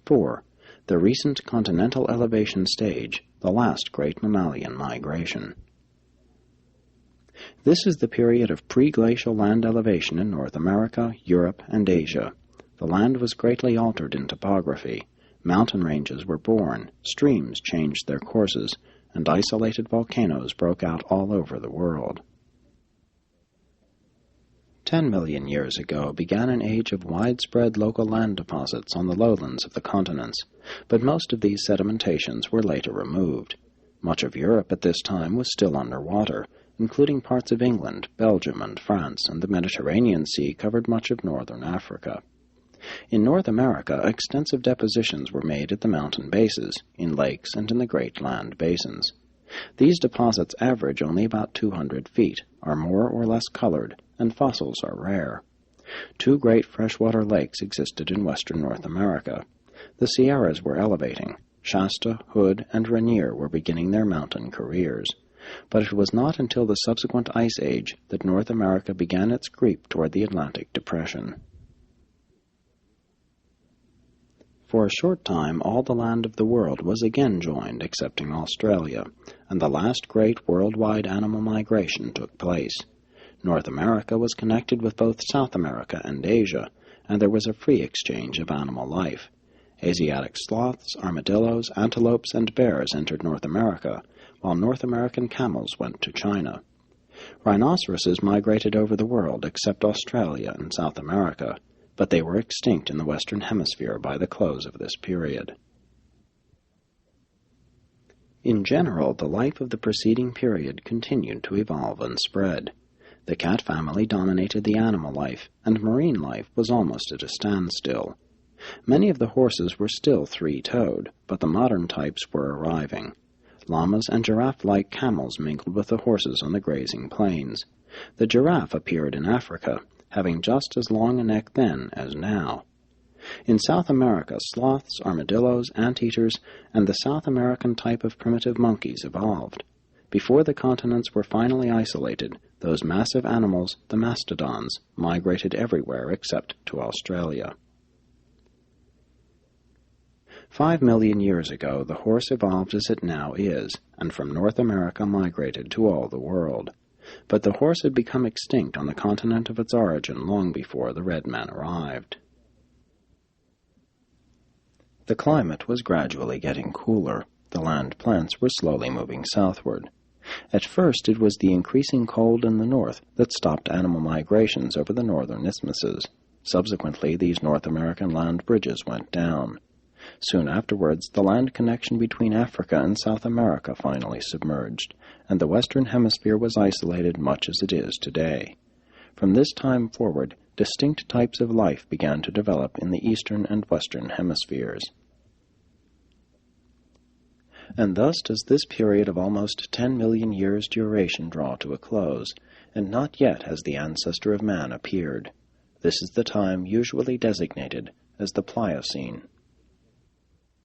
4. The recent Continental-Elevation stage, the last great mammalian migration. This is the period of pre-glacial land elevation in North America, Europe, and Asia. The land was greatly altered in topography. Mountain ranges were born, streams changed their courses, and isolated volcanoes broke out all over the world. 10 million years ago began an age of widespread local land deposits on the lowlands of the continents, but most of these sedimentations were later removed. Much of Europe at this time was still underwater, including parts of England, Belgium, and France, and the Mediterranean Sea covered much of northern Africa. In North America, extensive depositions were made at the mountain bases, in lakes, and in the great land basins. These deposits average only about 200 feet, are more or less colored, and fossils are rare. 2 great freshwater lakes existed in western North America. The Sierras were elevating. Shasta, Hood, and Rainier were beginning their mountain careers. But it was not until the subsequent Ice Age that North America began its creep toward the Atlantic Depression. For a short time, all the land of the world was again joined, excepting Australia, and the last great worldwide animal migration took place. North America was connected with both South America and Asia, and there was a free exchange of animal life. Asiatic sloths, armadillos, antelopes, and bears entered North America, while North American camels went to China. Rhinoceroses migrated over the world except Australia and South America, but they were extinct in the Western Hemisphere by the close of this period. In general, the life of the preceding period continued to evolve and spread. The cat family dominated the animal life, and marine life was almost at a standstill. Many of the horses were still 3-toed, but the modern types were arriving. Llamas and giraffe-like camels mingled with the horses on the grazing plains. The giraffe appeared in Africa, having just as long a neck then as now. In South America, sloths, armadillos, anteaters, and the South American type of primitive monkeys evolved. Before the continents were finally isolated, those massive animals, the mastodons, migrated everywhere except to Australia. 5 million years ago, the horse evolved as it now is, and from North America migrated to all the world. But the horse had become extinct on the continent of its origin long before the red man arrived. The climate was gradually getting cooler. The land plants were slowly moving southward. At first, it was the increasing cold in the north that stopped animal migrations over the northern isthmuses. Subsequently, these North American land bridges went down. Soon afterwards, the land connection between Africa and South America finally submerged, and the Western Hemisphere was isolated much as it is today. From this time forward, distinct types of life began to develop in the Eastern and Western Hemispheres. And thus does this period of almost 10 million years' duration draw to a close, and not yet has the ancestor of man appeared. This is the time usually designated as the Pliocene.